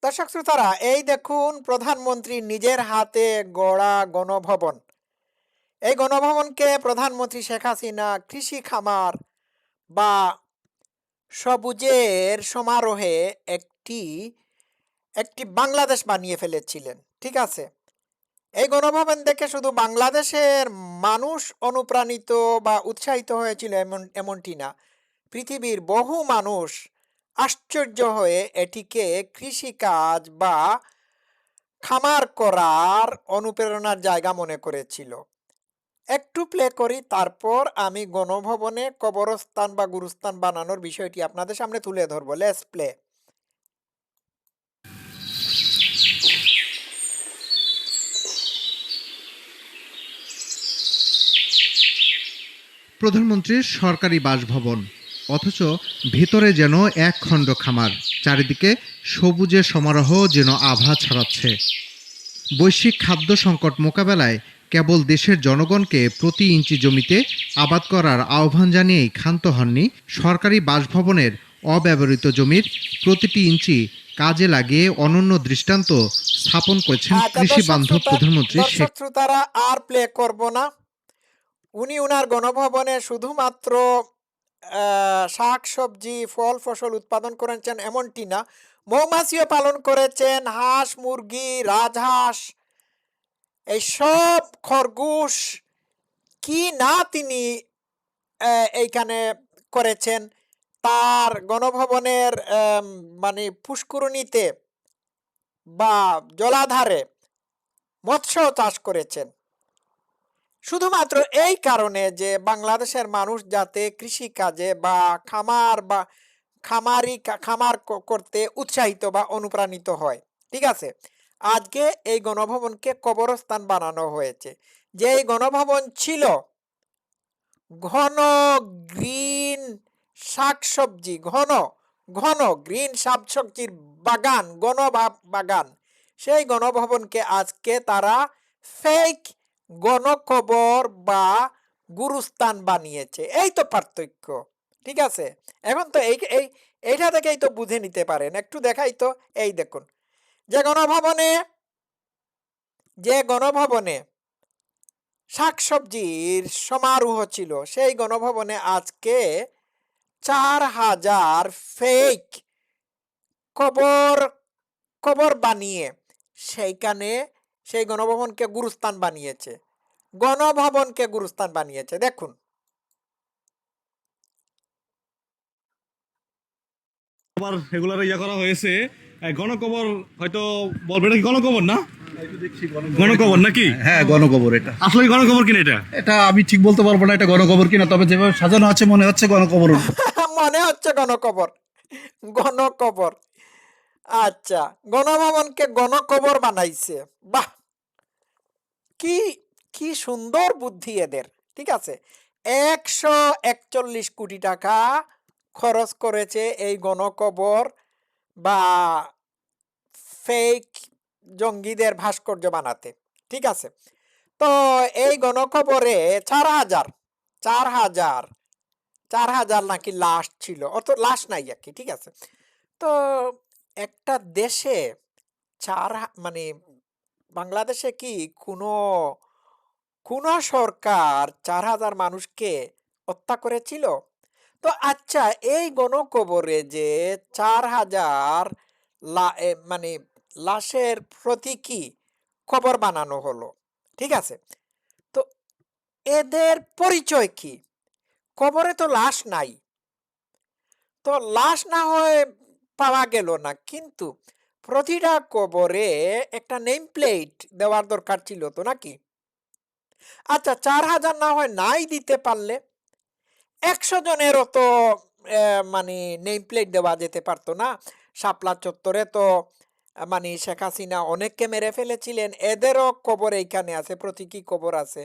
দর্শক শ্রোতারা, এই দেখুন প্রধানমন্ত্রী নিজের হাতে গড়া গণভবন। এই গণভবনকে প্রধানমন্ত্রী শেখ হাসিনা কৃষি খামার বা সবুজের সমারোহে একটি একটি বাংলাদেশ বানিয়ে ফেলেছিলেন। ঠিক আছে, এই গণভবন দেখে শুধু বাংলাদেশের মানুষ অনুপ্রাণিত বা উৎসাহিত হয়েছিল এমনটি না, পৃথিবীর বহু মানুষ আশ্চর্য হয়ে এটিকে কৃষিকাজ বা খামার করার অনুপ্রেরণার জায়গা মনে করেছিল। একটু প্লে করি, তারপর আমি গণভবনে কবরস্থান বা গুরুস্থান বানানোর বিষয়টি আপনাদের সামনে তুলে ধরবো। Let's play. প্রধানমন্ত্রীর সরকারি বাসভবন, অথচ ভেতরে যেন এক খণ্ড খামার। চারিদিকে সবুজের সমারোহ যেন আভা ছড়াচ্ছে। বৈশ্বিক খাদ্য সংকট মোকাবেলায় কেবল দেশের জনগণকে প্রতি ইঞ্চি জমিতে আবাদ করার আহ্বান জানিয়েই ক্ষান্ত হননি সরকারি বাসভবনের অব্যবহৃত জমির প্রতিটি ইঞ্চি কাজে লাগিয়ে অনন্য দৃষ্টান্ত স্থাপন করেছেন কৃষি বান্ধব প্রধানমন্ত্রী শেখ। দর্শক শ্রোতারা, আর প্লে করব না। উনি উনার গণভবনে শুধুমাত্র শাক সবজি ফল ফসল উৎপাদন করেছেন এমনটি না, মৌমাছিও পালন করেছেন, হাঁস মুরগি রাজহাঁস এইসব খরগোশ কি না তিনি এইখানে করেছেন। তার গণভবনের মানে পুষ্করণীতে বা জলাধারে মৎস্য চাষ করেছেন, শুধুমাত্র এই কারণে যে বাংলাদেশের মানুষ যাতে কৃষি কাজে বা খামার করতে উৎসাহিত বা অনুপ্রাণিত হয়। ঠিক আছে, আজকে এই গণভবনকে কবরস্থান বানানো হয়েছে। যে এই গণভবন ছিল ঘন গ্রিন শাকসবজি, ঘন ঘন গ্রিন শাকসবজির বাগান, বাগান, সেই গণভবনকে আজকে তারা ফেক গণকবর বা গুরুস্থান বানিয়েছে। এই তো পার্থক্য। ঠিক আছে, এখন তো এইটা থেকেই তো বুঝে নিতে পারেন। একটু দেখাই তো, এই দেখুন, যে গণভবনে যে গণভবনে শাকসবজির সমারোহ ছিল, সেই গণভবনে আজকে 4,000 ফেক কবর কবর বানিয়ে সেইখানে সেই গণভবনকে গুরুস্থান বানিয়েছে। দেখুন। আবার রেগুলার করা হয়েছে। গণকবর হয়তো বলবে, এটা কি গণকবর না? গণকবর নাকি? হ্যাঁ, গণকবর। এটা আসলে গণকবর কিনা এটা? এটা আমি ঠিক বলতে পারবো না এটা গণকবর কিনা, তবে যেভাবে সাজানো আছে মনে হচ্ছে গণকবর। মনে হচ্ছে গণকবর। গণকবর। আচ্ছা, গণভবনকে গণকবর বানাইছে। বাহ, কি কি সুন্দর বুদ্ধি এদের। ঠিক আছে, 141 কোটি টাকা খরচ করেছে এই গণকবর বা ফেক জঙ্গিদের ভাস্কর্য বানাতে। ঠিক আছে, তো এই গণকবরে 4,000 4,000 4,000 নাকি লাশ ছিল, অত লাশ নাই আর কি। ঠিক আছে, তো একটা দেশে মানে বাংলাদেশে কি কোনো কোনো সরকার 4,000 মানুষকে হত্যা করেছিল? তো আচ্ছা, এই গণকবরে যে 4,000 মানে লাশের প্রতীকী কবর বানানো হলো, ঠিক আছে, তো এদের পরিচয় কি? কবরে তো লাশ নাই, তো লাশ না হয় পাওয়া গেল না, কিন্তু প্রতিটা কবরে একটা নেম প্লেট দেওয়ার দরকার ছিল তো, নাকি? আচ্ছা, 4,000 না হয় নাই দিতে পারলে 100 জনেরও তো মানে নেম প্লেট দেওয়া যেতে পারতো না? শাপলা চত্বরে তো মানে শেখ হাসিনা অনেককে মেরে ফেলেছিলেন, এদেরও কবর এইখানে আছে, প্রতীকী কবর আছে।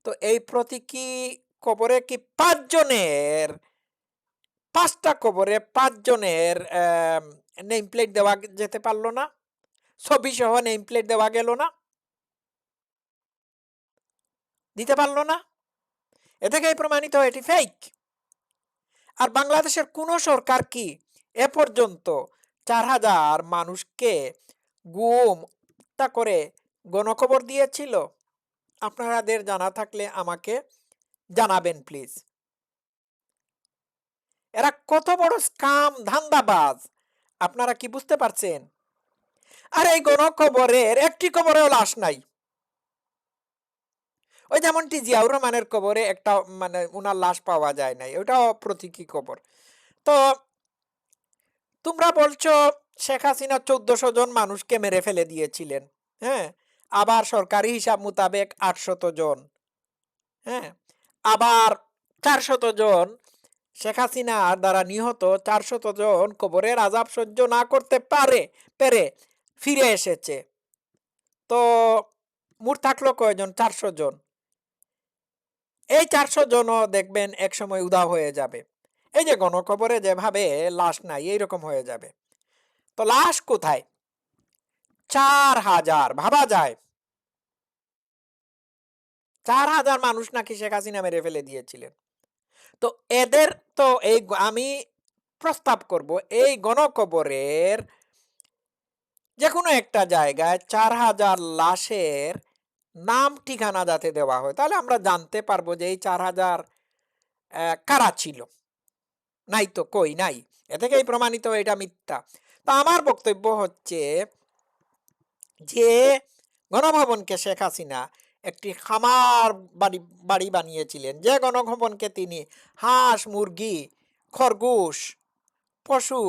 তো এই প্রতীকী কবরে কি 5 জনের, 5টা কবরে 5 জনের নেম প্লেট দেওয়া যেতে পারলো না? ছবি সহ নেম প্লেট দেওয়া গেল না? দিতে পারলো না? এ থেকেই প্রমাণিত হয় এটি ফেক। আর বাংলাদেশের কোন সরকার কি এ পর্যন্ত 4,000 মানুষকে গুম হত্যা করে গণকবর দিয়েছিল? আপনাদের জানা থাকলে আমাকে জানাবেন প্লিজ। এরা কত বড় স্কাম, ধান্দাবাজ, আপনারা কি বুঝতে পারছেন? আর এই গণকবরের একটি কবরেও লাশ নাই। ওই যেমনটি জিয়াউর রহমানের কবরে একটা মানে উনার লাশ পাওয়া যায় নাই, ওটাও প্রতীকী কবর। তো তোমরা বলছো শেখ হাসিনা 1400 জন মানুষকে মেরে ফেলে দিয়েছিলেন, হ্যাঁ, আবার সরকারি হিসাব মোতাবেক 800 জন, হ্যাঁ, আবার 400 জন শেখ হাসিনার দ্বারা নিহত 400 জন কবরের আযাব সহ্য না করতে পেরে ফিরে এসেছে। তো মোট থাকলো কয়জন? 400 জন। এই 400 জনও দেখবেন একসময় উধাও হয়ে যাবে। এই যে গণকবরে যেভাবে লাশ নাই, এইরকম হয়ে যাবে। তো লাশ কোথায়? 4,000, ভাবা যায়? 4,000 মানুষ নাকি শেখ হাসিনা মেরে ফেলে দিয়েছিলেন। তো এদের তো আমি প্রস্তাব করব এই গণকবরের যে কোনো একটা জায়গায় 4,000 লাশের নাম ঠিকানা যাতে দেওয়া হয়, তাহলে আমরা জানতে পারবো যে এই 4,000 কারা ছিল। নাই তো, কই নাই। এ থেকেই প্রমাণিত এটা মিথ্যা। তা আমার বক্তব্য হচ্ছে যে গণভবনকে শেখ হাসিনা একটি খামার বাড়ি বাড়ি বানিয়েছিলেন, যে গণভবনকে তিনি হাঁস, মুরগি, খরগোশ, পশু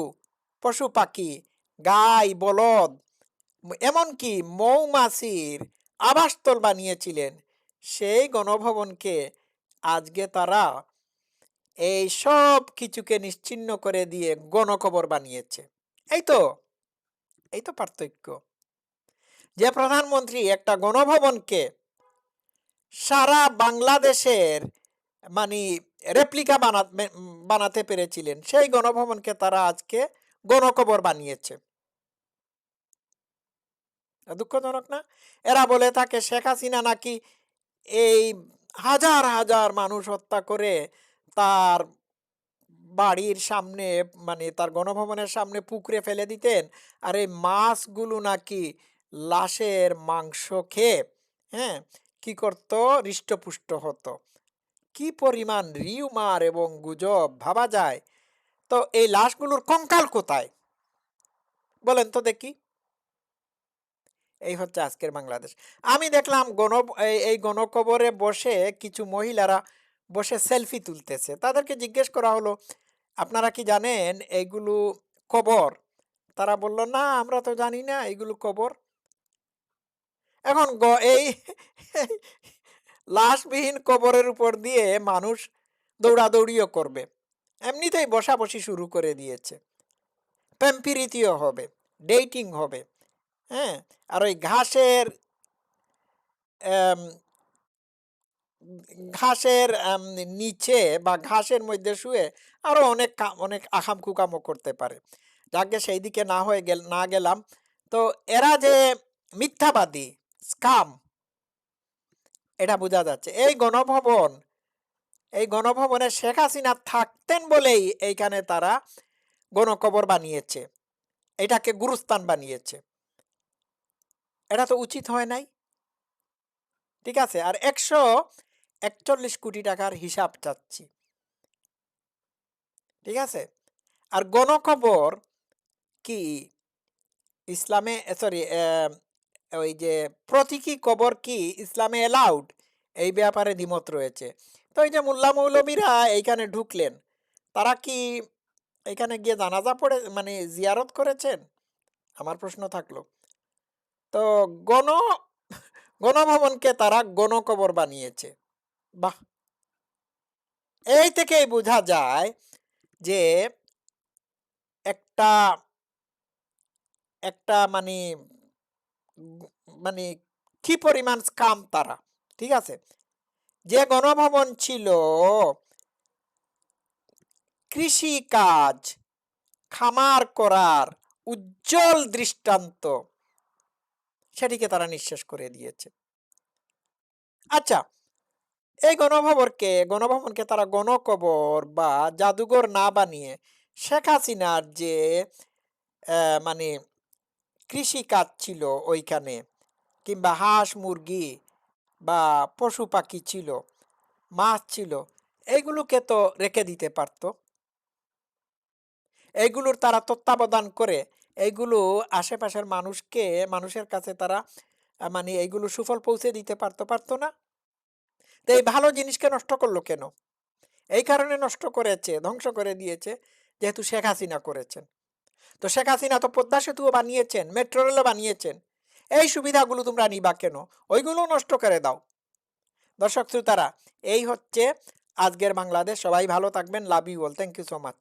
পশু পাখি, গাই, বলদ, এমনকি মৌমাছির আবাসস্থল বানিয়েছিলেন, সেই গণভবনকে আজকে তারা এই সব কিছুকে নিশ্চিহ্ন করে দিয়ে গণকবর বানিয়েছে। এই তো এই তো পার্থক্য। যে প্রধানমন্ত্রী একটা গণভবনকে সারা বাংলাদেশের মানে রেপ্লিকা বানাতে পেরেছিলেন, সেই গণভবনকে তারা আজকে গণকবর বানিয়েছে। দুঃখজনক না? এরা বলে থাকে শেখ হাসিনা নাকি এই হাজার হাজার মানুষ হত্যা করে তার বাড়ির সামনে মানে তার গণভবনের সামনে পুকুরে ফেলে দিতেন, আর এই মাছগুলো নাকি লাশের মাংস খেয়ে, হ্যাঁ, কি করতো, হৃষ্টপুষ্ট হতো। কি পরিমাণ রিউমার এবং গুজব, ভাবা যায়? তো এই লাশগুলোর কঙ্কাল কোথায় বলেন তো দেখি? এই হচ্ছে আজকের বাংলাদেশ। আমি দেখলাম এই গণকবরে বসে কিছু মহিলারা বসে সেলফি তুলতেছে। তাদেরকে জিজ্ঞেস করা হলো, আপনারা কি জানেন এইগুলো কবর? তারা বলল, না আমরা তো জানি না এইগুলো কবর। এখন এই লাশবিহীন কবরের উপর দিয়ে মানুষ দৌড়াদৌড়িও করবে, এমনিতেই বসাবসি শুরু করে দিয়েছে, প্রেমপ্রীতিও হবে, ডেটিং হবে, হ্যাঁ, আর ওই আম, ঘাসের নিচে বা ঘাসের মধ্যে শুয়ে আরো অনেক অনেক আকাম কুকামও করতে পারে। যাকে সেই দিকে না গেলাম। তো এরা যে মিথ্যাবাদী, স্কাম, এটা বোঝা যাচ্ছে। এই গণভবনে শেখ হাসিনা থাকতেন বলেই এইখানে তারা গণকবর বানিয়েছে, এটাকে গুরুস্থান বানিয়েছে। এটা তো উচিত হয় নাই, ঠিক আছে? আর 141 কোটি টাকার হিসাব চাচ্ছি, ঠিক আছে? আর গণকবর কি ইসলামে, সরি, ওই যে প্রতীকী কবর কি ইসলামে অ্যালাউড? এই ব্যাপারে দ্বিমত রয়েছে। তো এই যে মোল্লা মৌলবীরা এইখানে ঢুকলেন, তারা কি এখানে গিয়ে জানাজা পড়ে মানে জিয়ারত করেছেন? আমার প্রশ্ন থাকলো। তো গণ গণভবনকে তারা গণকবর বানিয়েছে। বাহ! এই থেকেই বোঝা যায় যে একটা একটা মানে মানে কি পরিমাণ স্কাম তারা, ঠিক আছে? যে গণভবন ছিল কৃষি কাজ, খামার করার উজ্জ্বল দৃষ্টান্ত, সেটিকে তারা নিঃশেষ করে দিয়েছে। আচ্ছা, এই গণভবনকে তারা গণকবর বা জাদুঘর না বানিয়ে শেখ হাসিনার যে মানে কৃষিকাজ ছিল ওইখানে, কিংবা হাঁস মুরগি বা পশু পাখি ছিল, মাছ ছিল, এইগুলোকে তো রেখে দিতে পারতো। এইগুলোর তারা তত্ত্বাবধান করে এইগুলো আশেপাশের মানুষের কাছে তারা মানে এইগুলো সুফল পৌঁছে দিতে পারতো, পারতো না? তো এই ভালো জিনিসকে নষ্ট করলো কেন? এই কারণে নষ্ট করেছে, ধ্বংস করে দিয়েছে, যেহেতু শেখ হাসিনা করেছেন। তো শেখ হাসিনা তো পদ্মা সেতুও বানিয়েছেন, মেট্রো রেলও বানিয়েছেন। এই সুবিধাগুলো তোমরা নিবা কেন? ওইগুলো নষ্ট করে দাও। দর্শক শ্রোতারা, এই হচ্ছে আজকের বাংলাদেশ। সবাই ভালো থাকবেন। Love you all. Thank you so much.